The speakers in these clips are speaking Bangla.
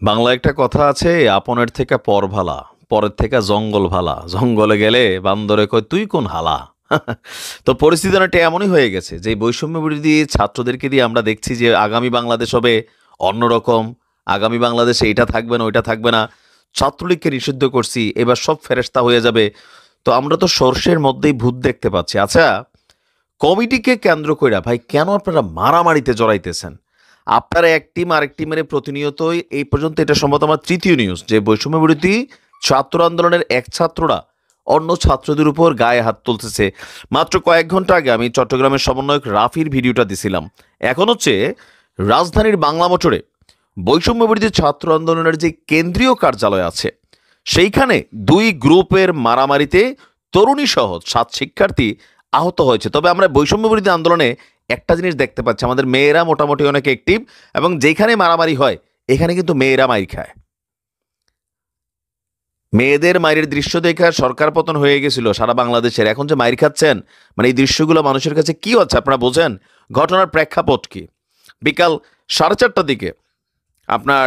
বাংলায় একটা কথা আছে, আপনের থেকে পর ভালা, পরের থেকে জঙ্গল ভালা, জঙ্গলে গেলে বান্দরে কয় তুই কোন হালা। তো পরিস্থিতি অনেকটা এমনই হয়ে গেছে যে বৈষম্য বিরোধী ছাত্রদেরকে দিয়ে আমরা দেখছি যে আগামী বাংলাদেশ হবে অন্যরকম, আগামী বাংলাদেশে এটা থাকবে না ওইটা থাকবে না, ছাত্রলীগকে নিষিদ্ধ করছি এবার সব ফেরেস্তা হয়ে যাবে। তো আমরা তো সর্ষের মধ্যেই ভূত দেখতে পাচ্ছি। আচ্ছা, কমিটিকে কেন্দ্র কইরা ভাই কেন আপনারা মারামারিতে জড়াইতেছেন? আপনারা এক টিম আরেক টিমের প্রতিনিয়তই এই পর্যন্ত, এটা সম্ভবত আমার তৃতীয় নিউজ যে বৈষম্য বিরোধী ছাত্র আন্দোলনের এক ছাত্ররা অন্য ছাত্রদের উপর গায়ে হাত তুলতেছে। মাত্র কয়েক ঘন্টা আগে আমি চট্টগ্রামের সমন্বয়ক রাফির ভিডিওটা দিছিলাম। এখন হচ্ছে রাজধানীর বাংলা মোটরে বৈষম্য বিরোধী ছাত্র আন্দোলনের যে কেন্দ্রীয় কার্যালয় আছে সেইখানে দুই গ্রুপের মারামারিতে তরুণী সহ 7 শিক্ষার্থী আহত হয়েছে। তবে আমরা বৈষম্য বিরোধী আন্দোলনে একটা জিনিস দেখতে পাচ্ছি, আমাদের মেয়েরা মোটামুটি অনেক অ্যাক্টিভ, এবং যেখানে মারামারি হয় এখানে কিন্তু মেয়েরা মাইর খায়। মেয়েদের মায়ের দৃশ্য দেখে সরকার পতন হয়ে গেছিল সারা বাংলাদেশের, এখন যে মাইর খাচ্ছেন, মানে এই দৃশ্যগুলো মানুষের কাছে কি হচ্ছে আপনারা বোঝেন? ঘটনার প্রেক্ষাপট কি? বিকাল 4:30টার দিকে আপনার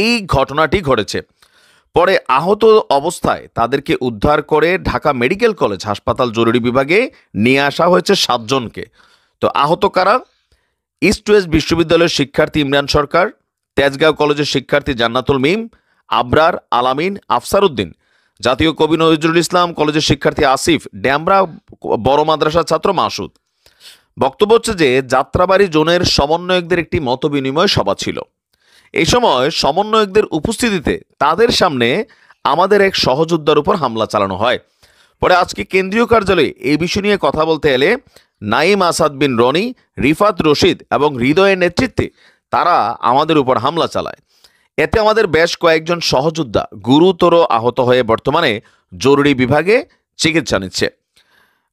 এই ঘটনাটি ঘটেছে। পরে আহত অবস্থায় তাদেরকে উদ্ধার করে ঢাকা মেডিকেল কলেজ হাসপাতাল জরুরি বিভাগে নিয়ে আসা হয়েছে 7 জনকে। তো আহত কারা? ইস্ট ওয়েস্ট বিশ্ববিদ্যালয়ের শিক্ষার্থী ইমরান সরকার, তেজগাঁও কলেজের শিক্ষার্থী জান্নাতুল মিম, আবরার, আলামিন, আফসার উদ্দিন, জাতীয় কবি নজরুল ইসলাম কলেজের শিক্ষার্থী আসিফ, ড্যামরা বড় মাদ্রাসার ছাত্র মাসুদ। বক্তব্য হচ্ছে যে যাত্রাবাড়ি জোনের সমন্বয়কদের একটি মতবিনিময় সভা ছিল। এই সময় সমন্বয়কদের উপস্থিতিতে তাদের সামনে আমাদের এক সহযোদ্ধার উপর হামলা চালানো হয়। পরে আজকে কেন্দ্রীয় কার্যালয়ে এই বিষয় নিয়ে কথা বলতে এলে নাইম আসাদ বিন রনি, রিফাত রশিদ এবং হৃদয়ের নেতৃত্বে তারা আমাদের উপর হামলা চালায়। এতে আমাদের বেশ কয়েকজন সহযোদ্ধা গুরুতর আহত হয়ে বর্তমানে জরুরি বিভাগে চিকিৎসা নিচ্ছে।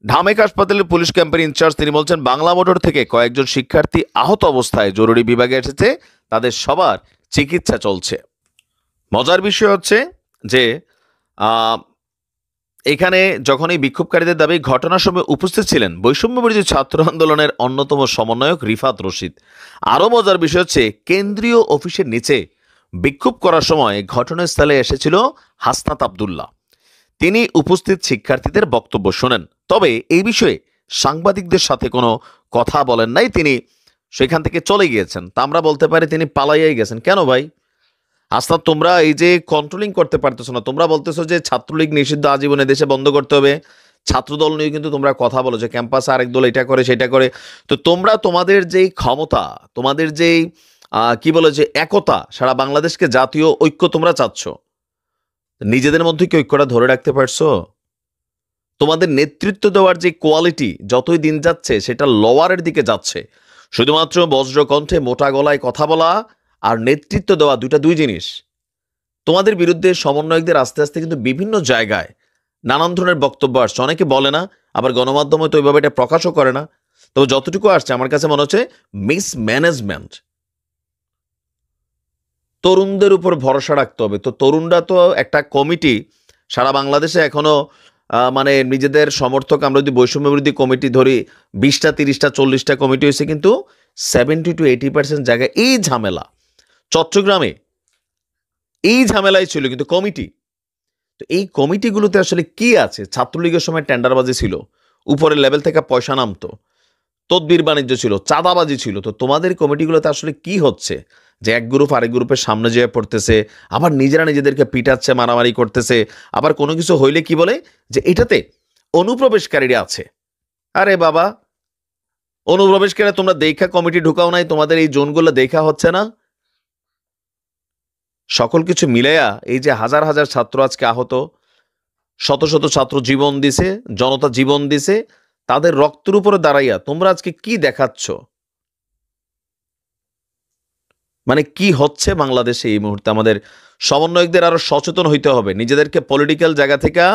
ঢামেক হাসপাতালের পুলিশ ক্যাম্পের ইনচার্জ তিনি বলছেন, বাংলা মোটর থেকে কয়েকজন শিক্ষার্থী আহত অবস্থায় জরুরি বিভাগে এসেছে, তাদের সবার চিকিৎসা চলছে। মজার বিষয় হচ্ছে যে এখানে যখন এই বিক্ষোভকারীদের দাবি ঘটনার সময় উপস্থিত ছিলেন বৈষম্য বিরোধী ছাত্র আন্দোলনের অন্যতম সমন্বয়ক রিফাত রশিদ। আরও মজার বিষয় হচ্ছে কেন্দ্রীয় অফিসের নিচে বিক্ষোভ করার সময় ঘটনাস্থলে এসেছিল হাসনাত আবদুল্লাহ। তিনি উপস্থিত শিক্ষার্থীদের বক্তব্য শোনেন, তবে এই বিষয়ে সাংবাদিকদের সাথে কোনো কথা বলেন নাই, তিনি সেখান থেকে চলে গিয়েছেন। তা আমরা বলতে পারি তিনি পালাইয়াই গেছেন। কেন ভাই হাসনাত, তোমরা এই যে কন্ট্রোলিং করতে পারতেছো না, তোমরা বলতেছো যে ছাত্রলীগ নিষিদ্ধ আজীবনে দেশে বন্ধ করতে হবে, ছাত্রদল নিয়ে কিন্তু তোমরা কথা বলো যে ক্যাম্পাসে আরেক দল এটা করে সেটা করে। তো তোমরা তোমাদের যেই ক্ষমতা, তোমাদের যেই কি বলে যে একতা, সারা বাংলাদেশকে জাতীয় ঐক্য তোমরা চাচ্ছ, নিজেদের মধ্যে কি ঐক্যটা ধরে রাখতে পারছো? তোমাদের নেতৃত্ব দেওয়ার যে কোয়ালিটি যতই দিন যাচ্ছে সেটা লোয়ারের দিকে যাচ্ছে। শুধুমাত্র বজ্রকণ্ঠে মোটা গলায় কথা বলা আর নেতৃত্ব দেওয়া দুই জিনিস। তোমাদের বিরুদ্ধে সমন্বয়কদের আস্তে আস্তে কিন্তু বিভিন্ন জায়গায় নানান ধরনের বক্তব্য আসছে, অনেকে বলে না, আবার গণমাধ্যমে তো ওইভাবে এটা প্রকাশও করে না। তবে যতটুকু আসছে আমার কাছে মনে হচ্ছে মিসম্যানেজমেন্ট। তরুণদের উপর ভরসা রাখতে হবে। তো তরুণরা তো একটা কমিটি সারা বাংলাদেশে এখনো মানে নিজেদের সমর্থক, আমরা যদি বৈষম্য বিরোধী কমিটি ধরি 20টা 30টা 40টা কমিটি হয়েছে, কিন্তু 70 to 80% জায়গায় এই ঝামেলা। চট্টগ্রামে এই ঝামেলাই ছিল কিন্তু কমিটি। তো এই কমিটিগুলোতে আসলে কি আছে? ছাত্রলীগের সময় টেন্ডারবাজি ছিল, উপরের লেভেল থেকে পয়সা নামতো, তদবির বাণিজ্য ছিল, চাঁদাবাজি ছিল। তো তোমাদের কমিটিগুলোতে আসলে কি হচ্ছে যে এক গ্রুপ আরেক গ্রুপের সামনে যেয়ে পড়তেছে, আবার নিজেরা নিজেদেরকে পিটাচ্ছে, মারামারি করতেছে, আবার কোনো কিছু হইলে কি বলে যে এটাতে অনুপ্রবেশকারীরা আছে। আরে বাবা, অনুপ্রবেশকারীরা তোমরা দেখা কমিটি ঢুকাও নাই, তোমাদের এই জোনগুলো দেখা হচ্ছে না? সকল কিছু মিলাইয়া এই যে হাজার হাজার ছাত্র আজকে আহত, শত শত ছাত্র জীবন দিছে, জনতা জীবন দিছে, তাদের রক্তের উপরে দাঁড়াইয়া তোমরা আজকে কি দেখাচ্ছ? মানে কি হচ্ছে বাংলাদেশে এই মুহূর্তে? আমাদের সমন্বয়কদের আরো সচেতন হইতে হবে, নিজেদেরকে পলিটিক্যাল জায়গা থেকে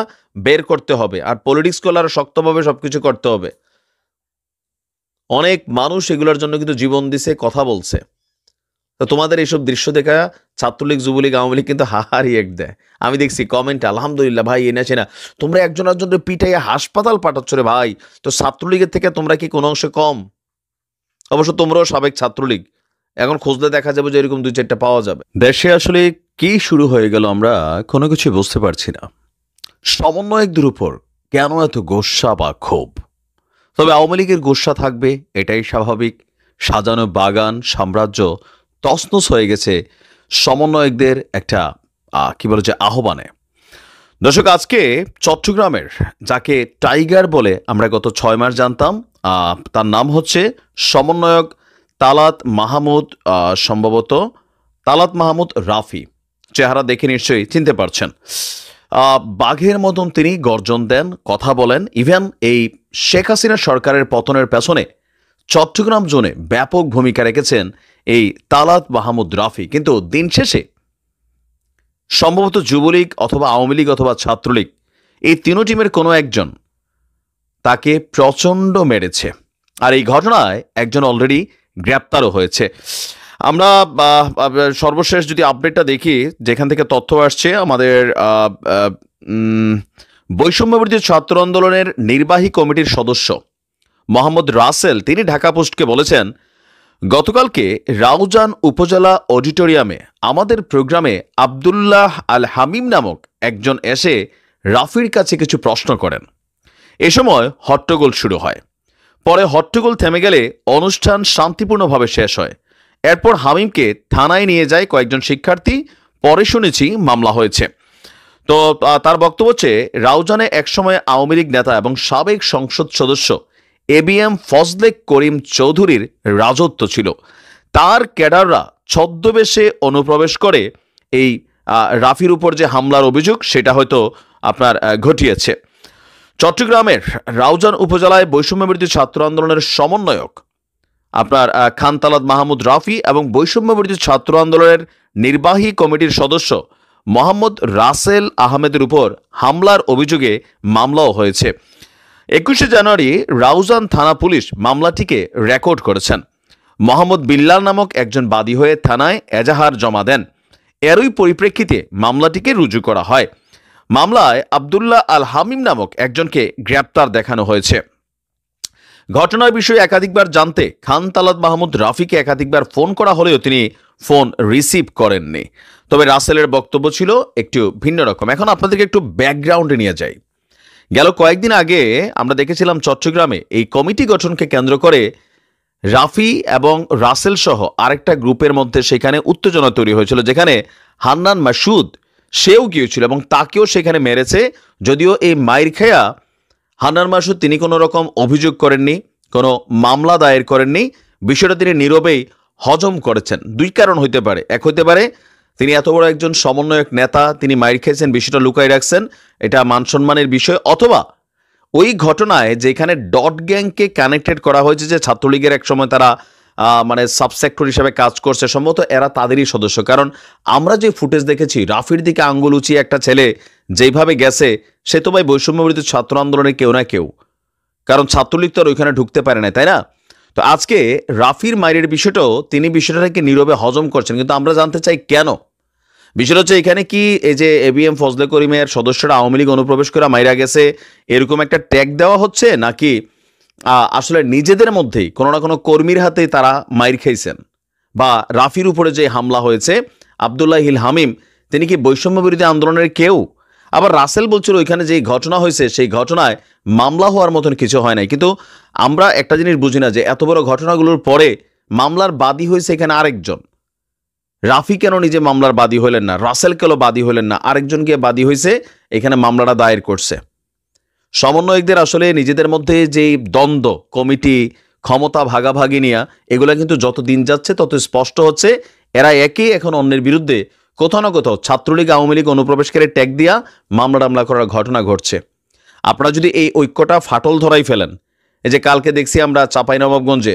বের করতে হবে, আর পলিটিক্স করলে আরো শক্তভাবে সবকিছু করতে হবে। অনেক মানুষ এগুলোর জন্য কিন্তু জীবন দিছে, কথা বলছে। তো তোমাদের এইসব দৃশ্য দেখা ছাত্রলীগ, যুবলীগ, আওয়ামী লীগ কিন্তু রিয়েক্ট দেয়। আমি দেখছি কমেন্টে, আলহামদুলিল্লাহ ভাই এনেছে না, তোমরা একজন একজনের পিটাইয়া হাসপাতাল পাঠাচ্ছ রে ভাই, তো ছাত্রলীগের থেকে তোমরা কি কোনো অংশে কম? অবশ্য তোমরাও সাবেক ছাত্রলীগ, এখন খুঁজলে দেখা যাবে যে এরকম 2-4টা পাওয়া যাবে। দেশে আসলে কি শুরু হয়ে গেল আমরা কোনো কিছু বুঝতে পারছি না। সমন্বয়কদের উপর কেন এত গোস্বা বা ক্ষোভ? তবে আওয়ামী লীগের গোস্বা থাকবে, এটাই স্বাভাবিক। সাজানো বাগান সাম্রাজ্য তছনছ হয়ে গেছে সমন্বয়কদের একটা কি বলে যে আহ্বানে। দর্শক, আজকে চট্টগ্রামের যাকে টাইগার বলে আমরা গত 6 মাস জানতাম, তার নাম হচ্ছে সমন্বয়ক তালাত মাহমুদ, সম্ভবত তালাত মাহমুদ রাফি। চেহারা দেখে নিশ্চয়ই চিনতে পারছেন। বাঘের মতন তিনি গর্জন দেন, কথা বলেন। ইভেন এই শেখ হাসিনা সরকারের পতনের পেছনে চট্টগ্রাম জোনে ব্যাপক ভূমিকা রেখেছেন এই তালাত মাহমুদ রাফি। কিন্তু দিন শেষে সম্ভবত যুবলীগ অথবা আওয়ামী লীগ অথবা ছাত্রলীগ, এই তিনো টিমের কোনো একজন তাকে প্রচণ্ড মেরেছে। আর এই ঘটনায় একজন অলরেডি গ্রেপ্তারও হয়েছে। আমরা সর্বশেষ যদি আপডেটটা দেখি, যেখান থেকে তথ্য আসছে, আমাদের বৈষম্যবিরোধী ছাত্র আন্দোলনের নির্বাহী কমিটির সদস্য মোহাম্মদ রাসেল, তিনি ঢাকা পোস্টকে বলেছেন, গতকালকে রাউজান উপজেলা অডিটোরিয়ামে আমাদের প্রোগ্রামে আব্দুল্লাহ আল হামিম নামক একজন এসে রাফির কাছে কিছু প্রশ্ন করেন। এ সময় হট্টগোল শুরু হয়। পরে হট্টগোল থেমে গেলে অনুষ্ঠান শান্তিপূর্ণভাবে শেষ হয়। এরপর হামিমকে থানায় নিয়ে যায় কয়েকজন শিক্ষার্থী। পরে শুনেছি মামলা হয়েছে। তো তার বক্তব্য হচ্ছে, রাউজানে একসময় আওয়ামী লীগ নেতা এবং সাবেক সংসদ সদস্য ABM ফজলে করিম চৌধুরীর রাজত্ব ছিল। তার ক্যাডাররা ছদ্মবেশে অনুপ্রবেশ করে এই রাফির উপর যে হামলার অভিযোগ সেটা হয়তো আপনার ঘটিয়েছে। চট্টগ্রামের রাউজান উপজেলায় বৈষম্যবিরোধী ছাত্র আন্দোলনের সমন্বয়ক আপনার খান তালাত মাহমুদ রাফি এবং বৈষম্যবিরোধী ছাত্র আন্দোলনের নির্বাহী কমিটির সদস্য মোহাম্মদ রাসেল আহমেদের উপর হামলার অভিযোগে মামলাও হয়েছে। 21শে জানুয়ারি রাউজান থানা পুলিশ মামলাটিকে রেকর্ড করেছেন। মোহাম্মদ বিল্লাল নামক একজন বাদী হয়ে থানায় এজাহার জমা দেন। এরই পরিপ্রেক্ষিতে মামলাটিকে রুজু করা হয়। মামলায় আব্দুল্লাহ আল হামিম নামক একজনকে গ্রেপ্তার দেখানো হয়েছে। ঘটনার বিষয়ে একাধিকবার জানতে খান তালাত মাহমুদ রাফিকে একাধিকবার ফোন করা হলেও তিনি ফোন রিসিভ করেননি। তবে রাসেলের বক্তব্য ছিল একটু ভিন্ন রকম। এখন আপনাদেরকে একটু ব্যাকগ্রাউন্ডে নিয়ে যাই। গেল কয়েকদিন আগে আমরা দেখেছিলাম চট্টগ্রামে এই কমিটি গঠনকে কেন্দ্র করে রাফি এবং রাসেল সহ আরেকটা গ্রুপের মধ্যে সেখানে উত্তেজনা তৈরি হয়েছিল, যেখানে হান্নান মাসুদ সেও গিয়েছিল এবং তাকেও সেখানে মেরেছে। যদিও এই মাইর খেয়া হান্নান মাসুদ তিনি কোনো রকম অভিযোগ করেননি, কোনো মামলা দায়ের করেননি। বিষয়টা তিনি নীরবেই হজম করেছেন। দুই কারণ হইতে পারে। এক হইতে পারে তিনি এত বড় একজন সমন্বয়ক নেতা, তিনি মাইর খেয়েছেন, বিষয়টা লুকাই রাখছেন, এটা মান সম্মানের বিষয়। অথবা ওই ঘটনায় যেখানে ডট গ্যাংকে কানেক্টেড করা হয়েছে, যে ছাত্রলীগের এক সময় তারা মানে সাবসেক্টর হিসেবে কাজ করছে, সম্ভবত এরা তাদেরই সদস্য। কারণ আমরা যে ফুটেজ দেখেছি, রাফির দিকে আঙ্গুল উঁচিয়ে একটা ছেলে যেইভাবে গেছে, সে তো ভাই বৈষম্যবিরোধী ছাত্র আন্দোলনের কেউ না কেউ। কারণ ছাত্রলীগ তো আর ওইখানে ঢুকতে পারে না, তাই না? তো আজকে রাফির মাইরের বিষয়টাও তিনি বিষয়টাকে নীরবে হজম করছেন। কিন্তু আমরা জানতে চাই কেন। বিষয়টা হচ্ছে এখানে কি এই যে ABM ফজলে করিমের সদস্যরা আওয়ামী লীগ অনুপ্রবেশ করে মাইরা গেছে এরকম একটা ট্যাগ দেওয়া হচ্ছে, নাকি আসলে নিজেদের মধ্যেই কোনো না কোনো কর্মীর হাতেই তারা মাইর খেয়েছেন? বা রাফির উপরে যে হামলা হয়েছে আব্দুল্লাহ হিল হামিম, তিনি কি বৈষম্য বিরোধী আন্দোলনের কেউ? আবার রাসেল বলছিল ওইখানে যে ঘটনা হয়েছে সেই ঘটনায় মামলা হওয়ার মতন কিছু হয় নাই। কিন্তু আমরা একটা জিনিস বুঝি না যে এত বড় ঘটনাগুলোর পরে মামলার বাদী হয়েছে এখানে আরেকজন। রাফি কেন নিজে মামলার বাদী হইলেন না? রাসেল কেন বাদী হইলেন না? আরেকজন গিয়ে বাদী হয়েছে, এখানে মামলাটা দায়ের করছে। সমন্বয়কদের আসলে নিজেদের মধ্যে যে দ্বন্দ্ব, কমিটি, ক্ষমতা ভাগাভাগি নিয়ে, এগুলো কিন্তু যত দিন যাচ্ছে তত স্পষ্ট হচ্ছে। এরা একে এখন অন্যের বিরুদ্ধে কোথাও না কোথাও ছাত্রলীগ আওয়ামী লীগ অনুপ্রবেশকারী ট্যাগ দিয়া মামলা করার ঘটনা ঘটছে। আপনারা যদি এই ঐক্যটা ফাটল ধরাই ফেলেন, এই যে কালকে দেখছি আমরা চাঁপাইনবাবগঞ্জে,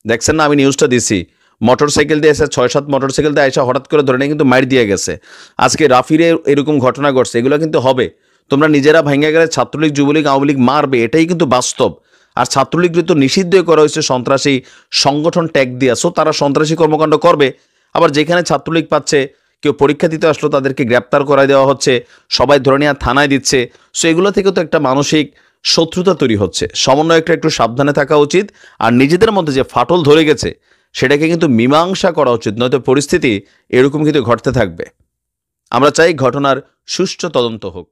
দেখছেন না, আমি নিউজটা দিছি, মোটরসাইকেল দিয়ে এসে 6-7 মোটরসাইকেল দিয়ে এসে হঠাৎ করে ধরে নিয়ে কিন্তু মাইর দিয়ে গেছে। আজকে রাফিরে এরকম ঘটনা ঘটছে। এগুলো কিন্তু হবে। তোমরা নিজেরা ভেঙে গেলে ছাত্রলীগ যুবলীগ আওয়ামী লীগ মারবে, এটাই কিন্তু বাস্তব। আর ছাত্রলীগ তো নিষিদ্ধ করা হয়েছে সন্ত্রাসী সংগঠন ট্যাগ দিয়া, সো তারা সন্ত্রাসী কর্মকাণ্ড করবে। আবার যেখানে ছাত্রলীগ পাচ্ছে, কেউ পরীক্ষা দিতে আসলো তাদেরকে গ্রেপ্তার করাই দেওয়া হচ্ছে, সবাই ধরে নিয়ে থানায় দিচ্ছে। সো এগুলো থেকে তো একটা মানসিক শত্রুতা তৈরি হচ্ছে। সমন্বয়কটা একটু সাবধানে থাকা উচিত। আর নিজেদের মধ্যে যে ফাটল ধরে গেছে সেটাকে কিন্তু মীমাংসা করা উচিত, নয়তো পরিস্থিতি এরকম কিন্তু ঘটতে থাকবে। আমরা চাই ঘটনার সুষ্ঠু তদন্ত হোক।